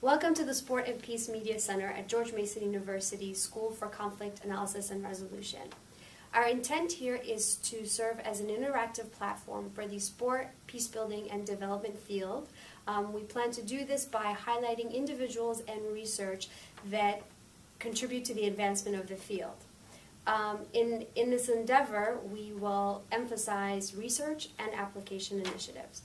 Welcome to the Sport and Peace Media Center at George Mason University School for Conflict Analysis and Resolution. Our intent here is to serve as an interactive platform for the sport, peace building, and development field. We plan to do this by highlighting individuals and research that contribute to the advancement of the field. In this endeavor, we will emphasize research and application initiatives.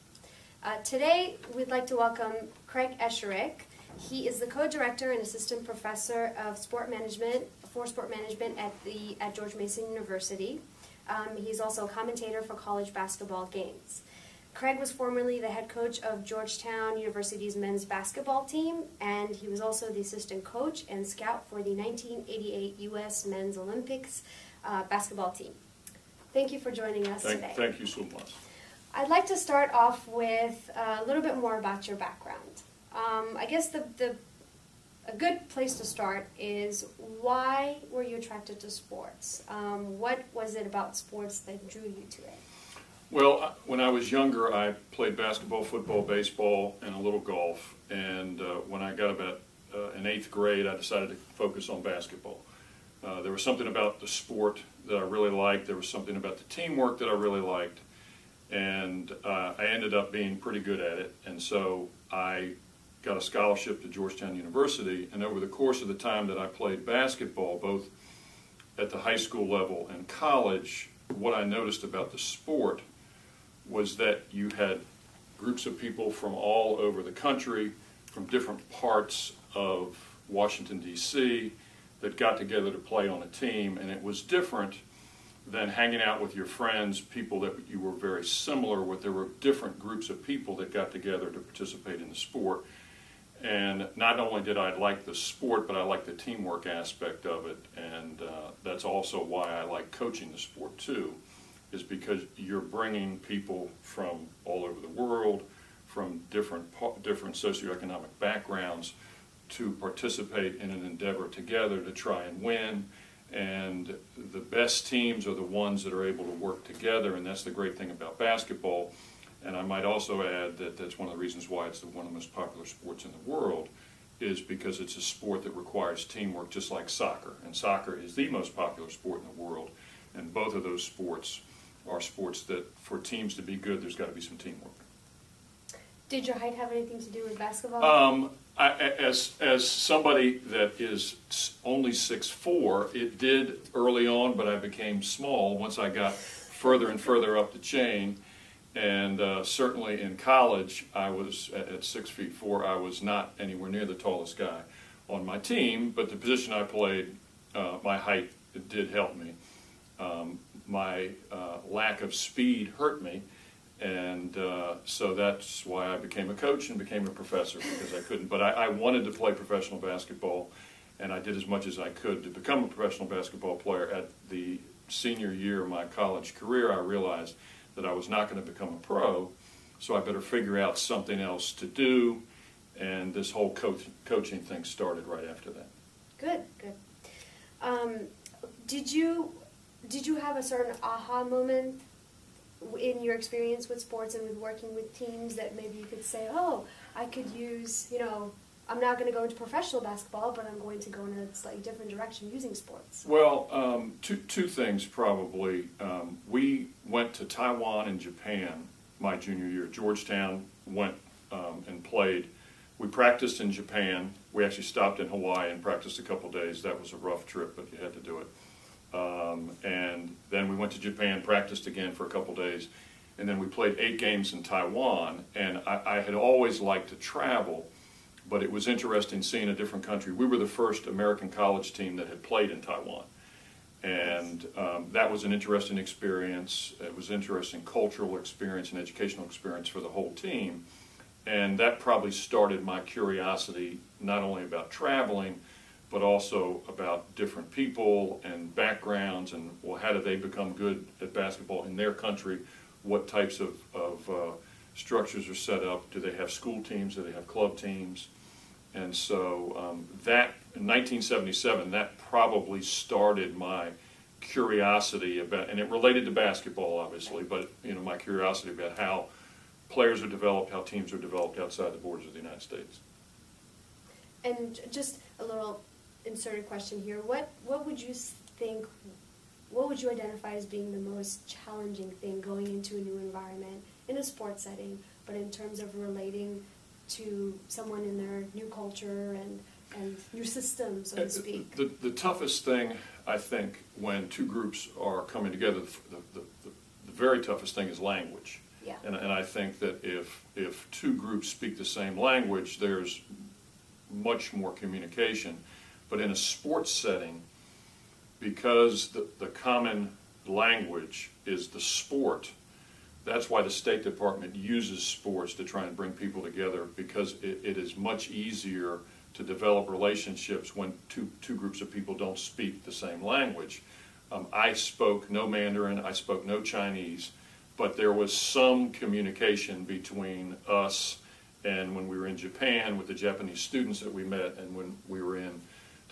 Today, we'd like to welcome Craig Esherick. He is the co-director and assistant professor of sport management at George Mason University. He's also a commentator for college basketball games. Craig was formerly the head coach of Georgetown University's men's basketball team, and he was also the assistant coach and scout for the 1988 U.S. Men's Olympics basketball team. Thank you for joining us today. Thank you so much. I'd like to start off with a little bit more about your background. I guess a good place to start is, why were you attracted to sports? What was it about sports that drew you to it? Well, when I was younger, I played basketball, football, baseball, and a little golf. And when I got about in 8th grade, I decided to focus on basketball. There was something about the sport that I really liked. There was something about the teamwork that I really liked. And I ended up being pretty good at it. And so I got a scholarship to Georgetown University. And over the course of the time that I played basketball, both at the high school level and college, what I noticed about the sport was that you had groups of people from all over the country, from different parts of Washington, D.C., that got together to play on a team. And it was different than hanging out with your friends, people that you were very similar with. There were different groups of people that got together to participate in the sport. And not only did I like the sport, but I liked the teamwork aspect of it. And that's also why I like coaching the sport too, is because you're bringing people from all over the world, from different socioeconomic backgrounds, to participate in an endeavor together to try and win. And the best teams are the ones that are able to work together, and that's the great thing about basketball. And I might also add that that's one of the reasons why it's one of the most popular sports in the world, is because it's a sport that requires teamwork, just like soccer. And soccer is the most popular sport in the world. And both of those sports are sports that, for teams to be good, there's got to be some teamwork. Did your height have anything to do with basketball? As somebody that is only 6'4", it did early on, but I became small once I got further and further up the chain. And certainly in college, I was at 6'4". I was not anywhere near the tallest guy on my team, but the position I played, my height did help me. My lack of speed hurt me, and so that's why I became a coach and became a professor, because I couldn't. But I wanted to play professional basketball, and I did as much as I could to become a professional basketball player. At the senior year of my college career, I realized that I was not going to become a pro, so I better figure out something else to do, and this whole coaching thing started right after that. Good. Did you have a certain aha moment in your experience with sports and with working with teams that maybe you could say, oh, I could use, I'm not going to go into professional basketball, but I'm going to go in a slightly different direction using sports? Well, two things probably. We went to Taiwan and Japan my junior year. Georgetown went and played. We practiced in Japan. We actually stopped in Hawaii and practiced a couple days. That was a rough trip, but you had to do it. And then we went to Japan, practiced again for a couple days, and then we played 8 games in Taiwan. And I had always liked to travel, but it was interesting seeing a different country. We were the first American college team that had played in Taiwan. And that was an interesting experience. It was an interesting cultural experience and educational experience for the whole team. And that probably started my curiosity, not only about traveling, but also about different people and backgrounds, and, well, how do they become good at basketball in their country? What types of structures are set up? Do they have school teams? Do they have club teams? And so that, in 1977, that probably started my curiosity about, and it related to basketball, obviously, but my curiosity about how players are developed, how teams are developed outside the borders of the United States. And just a little inserted question here. What would you think, what would you identify as being the most challenging thing going into a new environment in a sports setting, but in terms of relating to someone in their new culture and new system, so to speak? The toughest thing, I think, when two groups are coming together, the very toughest thing is language. Yeah. And I think that if two groups speak the same language, there's much more communication. But in a sports setting, because the common language is the sport, that's why the State Department uses sports to try and bring people together, because it is much easier to develop relationships when two groups of people don't speak the same language. I spoke no Mandarin, I spoke no Chinese, but there was some communication between us and when we were in Japan with the Japanese students that we met, and when we were in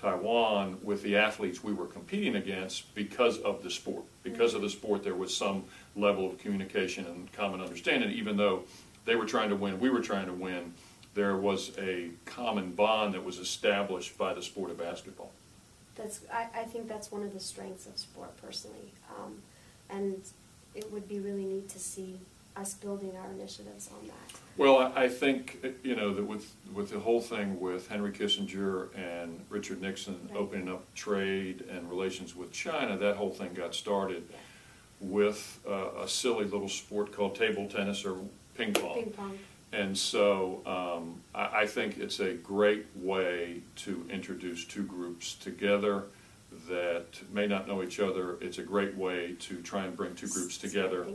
Taiwan with the athletes we were competing against, because of the sport. Because of the sport, there was some level of communication and common understanding. Even though they were trying to win, we were trying to win, there was a common bond that was established by the sport of basketball. I think that's one of the strengths of sport, personally. And it would be really neat to see us building our initiatives on that. Well, I think, that with the whole thing with Henry Kissinger and Richard Nixon opening up trade and relations with China, that whole thing got started with a silly little sport called table tennis or ping pong. Ping pong. And so I think it's a great way to introduce two groups together that may not know each other. It's a great way to try and bring two groups together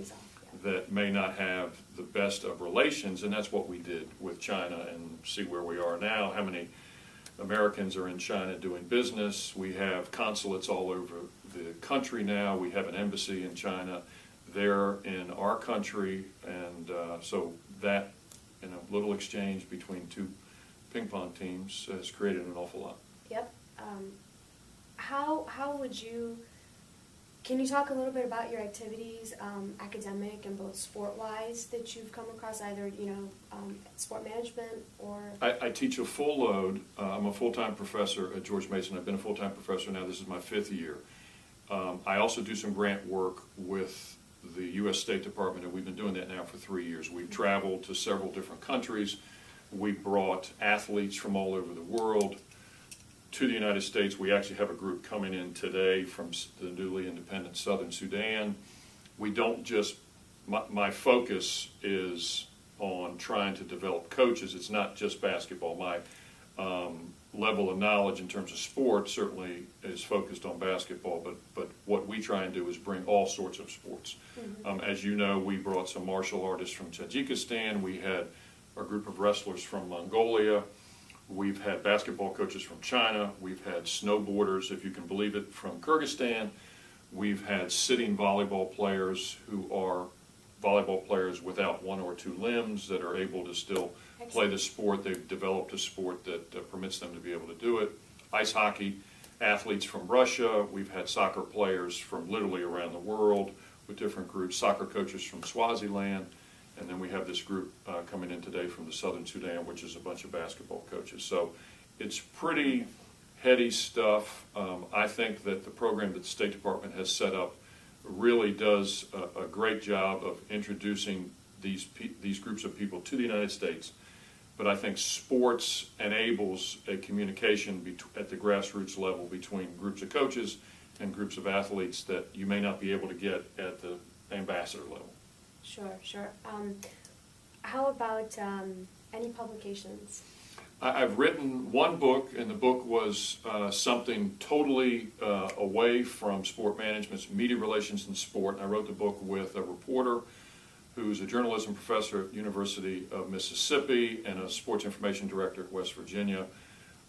that may not have the best of relations, and that's what we did with China, and see where we are now. How many Americans are in China doing business? We have consulates all over the country now. We have an embassy in China. They're in our country, and so that little exchange between two ping pong teams has created an awful lot. Yep. How would you? Can you talk a little bit about your activities, academic and both sport-wise, that you've come across, either sport management or? I teach a full load. I'm a full-time professor at George Mason. I've been a full-time professor now. This is my 5th year. I also do some grant work with the U.S. State Department, and we've been doing that now for 3 years. We've traveled to several different countries. We brought athletes from all over the world to the United States. We actually have a group coming in today from the newly independent Southern Sudan. We don't just, my focus is on trying to develop coaches. It's not just basketball. My level of knowledge in terms of sport certainly is focused on basketball, but what we try and do is bring all sorts of sports. Mm-hmm. As you know, we brought some martial artists from Tajikistan. We had a group of wrestlers from Mongolia. We've had basketball coaches from China. We've had snowboarders, if you can believe it, from Kyrgyzstan. We've had sitting volleyball players who are volleyball players without 1 or 2 limbs that are able to still play the sport. They've developed a sport that permits them to be able to do it. Ice hockey athletes from Russia. We've had soccer players from literally around the world with different groups, soccer coaches from Swaziland. And then we have this group coming in today from the Southern Sudan, which is a bunch of basketball coaches. So it's pretty heady stuff. I think that the program that the State Department has set up really does a great job of introducing these groups of people to the United States. But I think sports enables a communication at the grassroots level between groups of coaches and groups of athletes that you may not be able to get at the ambassador level. Sure. How about any publications? I've written one book, and the book was something totally away from sport management, it's media relations in sport. And I wrote the book with a reporter who's a journalism professor at University of Mississippi and a sports information director at West Virginia.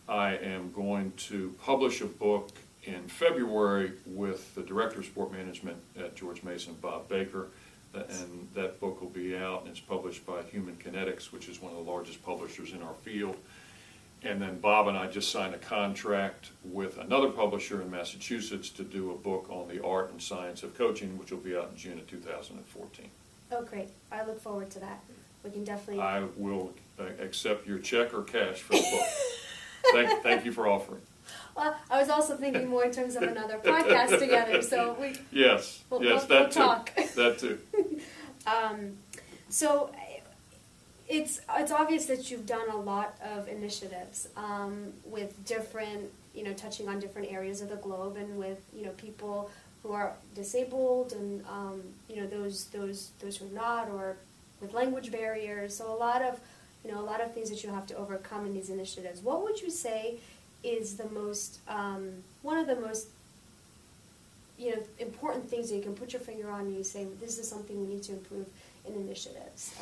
I am going to publish a book in February with the director of sport management at George Mason, Bob Baker. And that book will be out, and it's published by Human Kinetics, which is one of the largest publishers in our field. And then Bob and I just signed a contract with another publisher in Massachusetts to do a book on the art and science of coaching, which will be out in June of 2014. Oh, great. I look forward to that. We can definitely... I will accept your check or cash for the book. Thank you for offering. Well, I was also thinking more in terms of another podcast together, so we'll talk. That too. So it's obvious that you've done a lot of initiatives with different, touching on different areas of the globe, and with people who are disabled, and those who are not, or with language barriers. So a lot of things that you have to overcome in these initiatives. What would you say is the most one of the most important things that you can put your finger on and you say, this is something we need to improve in initiatives,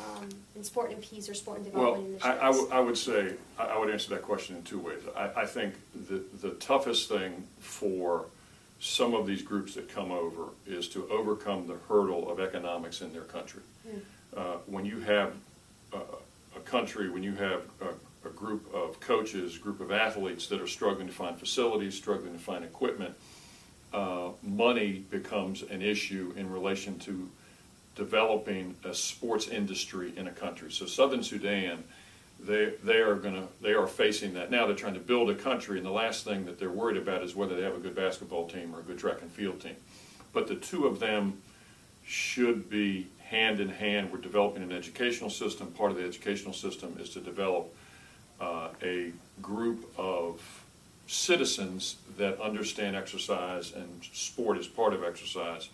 in sport and peace or sport and development initiatives? I would say, I would answer that question in two ways. I think the toughest thing for some of these groups that come over is to overcome the hurdle of economics in their country. When you have a country, when you have a group of coaches, group of athletes that are struggling to find facilities, struggling to find equipment, money becomes an issue in relation to developing a sports industry in a country. So Southern Sudan, they are facing that now. They're trying to build a country, and the last thing that they're worried about is whether they have a good basketball team or a good track and field team. But the two of them should be hand in hand. We're developing an educational system. Part of the educational system is to develop a group of citizens that understand exercise, and sport is part of exercise.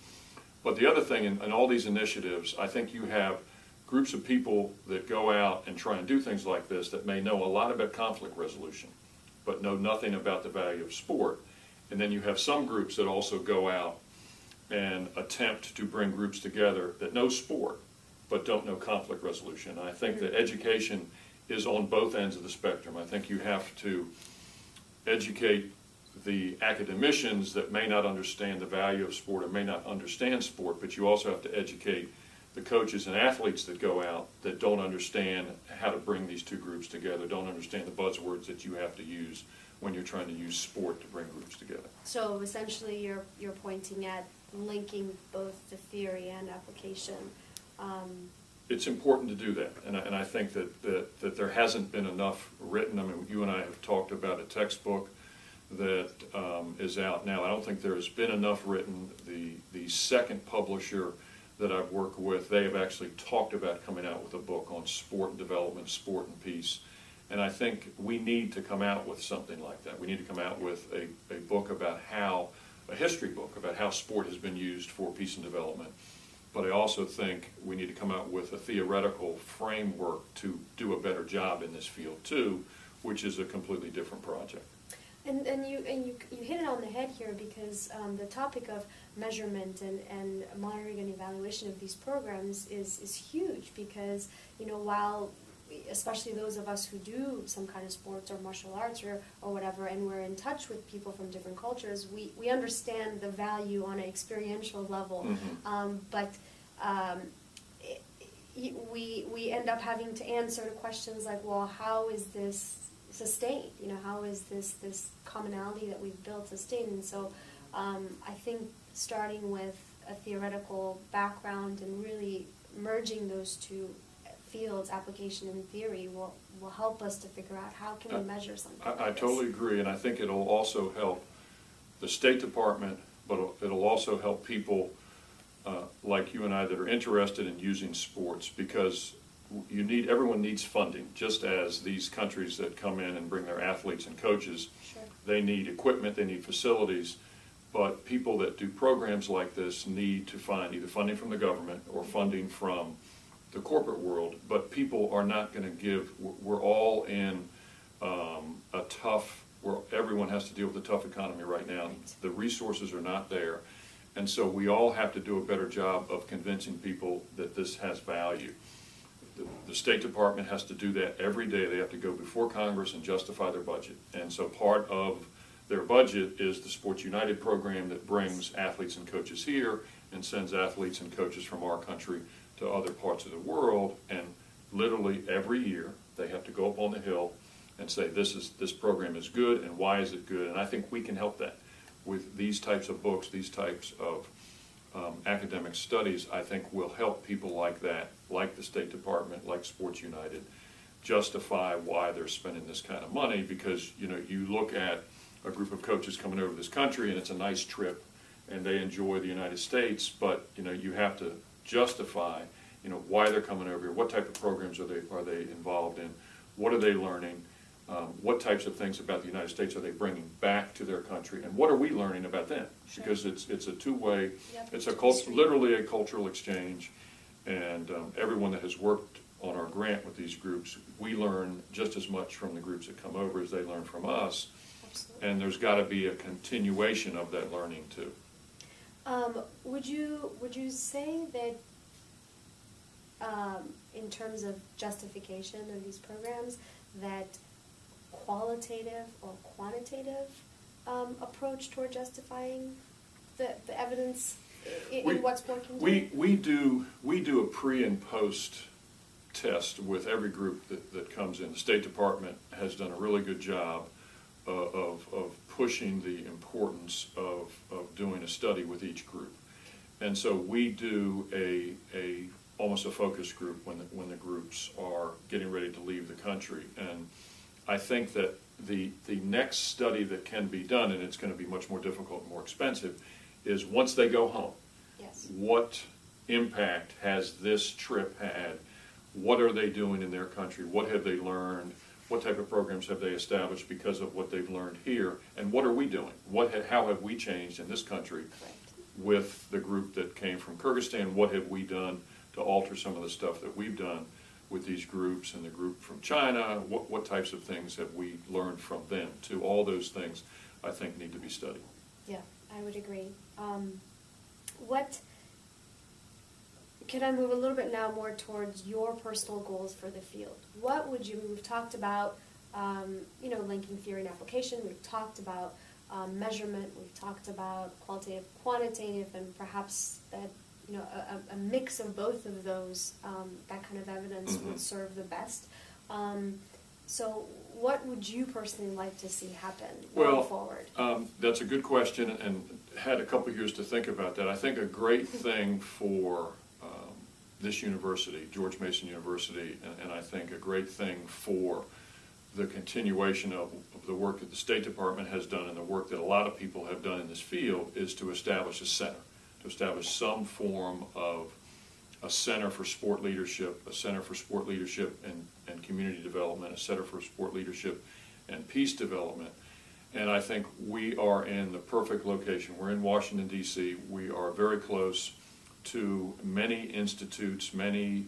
But the other thing in all these initiatives, I think you have groups of people that go out and try and do things like this that may know a lot about conflict resolution, but know nothing about the value of sport. And then you have some groups that also go out and attempt to bring groups together that know sport, but don't know conflict resolution. And I think that education is on both ends of the spectrum. I think you have to educate the academicians that may not understand the value of sport or may not understand sport, but you also have to educate the coaches and athletes that go out that don't understand how to bring these two groups together, don't understand the buzzwords that you have to use when you're trying to use sport to bring groups together. So essentially you're pointing at linking both the theory and application. It's important to do that, and I think that there hasn't been enough written. I mean, you and I have talked about a textbook that is out now. I don't think there has been enough written. The second publisher that I've worked with, they have actually talked about coming out with a book on sport and development, sport and peace. And I think we need to come out with something like that. We need to come out with a book about a history book about how sport has been used for peace and development. But I also think we need to come out with a theoretical framework to do a better job in this field too, which is a completely different project. And you hit it on the head here, because the topic of measurement and monitoring and evaluation of these programs is huge, because while especially those of us who do some kind of sports or martial arts or whatever, and we're in touch with people from different cultures, we understand the value on an experiential level. But we end up having to answer to questions like, well, how is this sustained? How is this commonality that we've built sustained? And so I think starting with a theoretical background and really merging those two fields, application and theory, will help us to figure out how can we measure something. I totally agree, and I think it'll also help the State Department, but it'll also help people like you and I that are interested in using sports, because everyone needs funding, just as these countries that come in and bring their athletes and coaches. Sure. They need equipment, they need facilities, but people that do programs like this need to find either funding from the government or funding from the corporate world. But people are not going to give. We're all in where everyone has to deal with a tough economy right now. Right. The resources are not there, and so we all have to do a better job of convincing people that this has value. The State Department has to do that every day. They have to go before Congress and justify their budget. And so part of their budget is the Sports United program that brings athletes and coaches here and sends athletes and coaches from our country to other parts of the world. And literally every year they have to go up on the Hill and say, this program is good, and why is it good? And I think we can help that with these types of books, these types of academic studies. I think will help people like that, like the State Department, like Sports United, justify why they're spending this kind of money, because you look at a group of coaches coming over this country and it's a nice trip and they enjoy the United States, but you have to justify why they're coming over here, what type of programs are they involved in, what are they learning, what types of things about the United States are they bringing back to their country, and what are we learning about them? Sure. Because it's a two-way, yep, it's literally a cultural exchange, and everyone that has worked on our grant with these groups, we learn just as much from the groups that come over as they learn from us. Absolutely. And there's got to be a continuation of that learning too. Would you say that in terms of justification of these programs, that qualitative or quantitative approach toward justifying the evidence in what's working? We do a pre and post test with every group that comes in. The State Department has done a really good job of pushing the importance of doing a study with each group. And so we do almost a focus group when the groups are getting ready to leave the country. And I think that the next study that can be done, and it's going to be much more difficult and more expensive, is once they go home. Yes. What impact has this trip had? What are they doing in their country? What have they learned? What type of programs have they established because of what they've learned here? And what are we doing? How have we changed in this country? Correct. With the group that came from Kyrgyzstan? What have we done to alter some of the stuff that we've done with these groups, and the group from China? What types of things have we learned from them too? All those things I think need to be studied. Yeah, I would agree. Can I move a little bit now more towards your personal goals for the field? We've talked about, linking theory and application. We've talked about measurement. We've talked about qualitative, quantitative, and perhaps that, a mix of both of those, that kind of evidence would serve the best. So what would you personally like to see happen going forward? That's a good question, and had a couple years to think about that. I think a great thing for this university, George Mason University, and I think a great thing for the continuation of the work that the State Department has done and the work that a lot of people have done in this field, is to establish a center, to establish some form of a center for sport leadership, a center for sport leadership and community development, a center for sport leadership and peace development. And I think we are in the perfect location. We're in Washington, D.C. We are very close to many institutes, many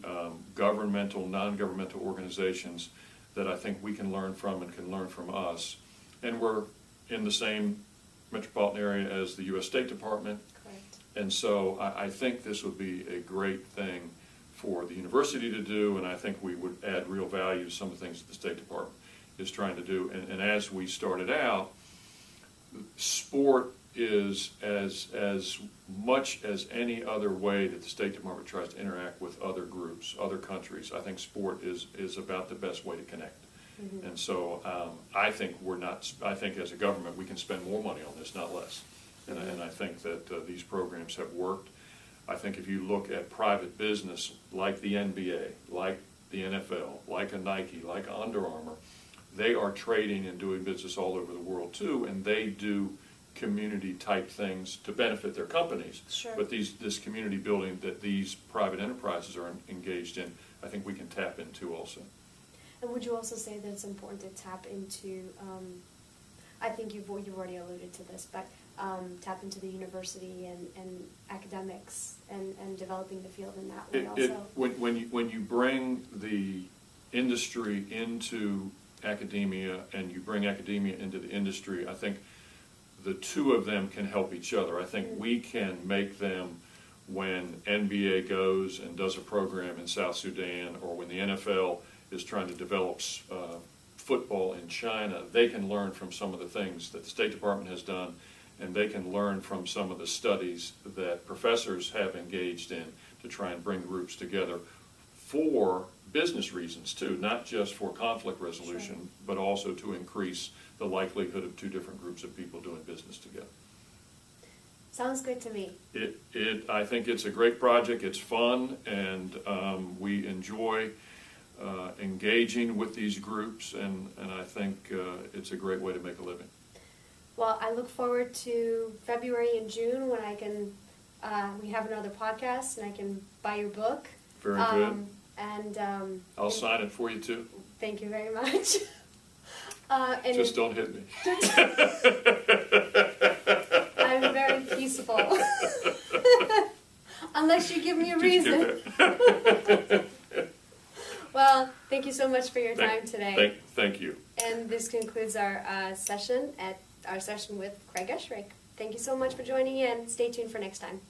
governmental, non-governmental organizations that I think we can learn from and can learn from us. And we're in the same metropolitan area as the U.S. State Department. Correct. And so I think this would be a great thing for the university to do, and I think we would add real value to some of the things that the State Department is trying to do. And as we started out, sport is as much as any other way that the State Department tries to interact with other groups, other countries. I think sport is about the best way to connect. Mm-hmm. And so I think as a government we can spend more money on this, not less. And, mm-hmm. and I think that these programs have worked. I think if you look at private business like the NBA, like the NFL, like a Nike, like Under Armour, they are trading and doing business all over the world too, and they do community type things to benefit their companies. Sure. But this community building that these private enterprises are engaged in, I think we can tap into also. And would you also say that it's important to tap into, I think you've already alluded to this, but tap into the university and academics and developing the field in that way also? When you bring the industry into academia and you bring academia into the industry, I think the two of them can help each other. I think we can make them, when NBA goes and does a program in South Sudan, or when the NFL is trying to develop football in China, they can learn from some of the things that the State Department has done, and they can learn from some of the studies that professors have engaged in to try and bring groups together for business reasons too, not just for conflict resolution, sure. but also to increase the likelihood of two different groups of people doing business together. Sounds good to me. I think it's a great project. It's fun, and we enjoy engaging with these groups, and I think it's a great way to make a living. Well, I look forward to February and June when I can, we have another podcast and I can buy your book. Very good. And I'll sign it for you too. Thank you very much. And just don't hit me. I'm very peaceful. Unless you give me a reason. Well, thank you so much for your time today. Thank you. And this concludes our session with Craig Esherick. Thank you so much for joining in. Stay tuned for next time.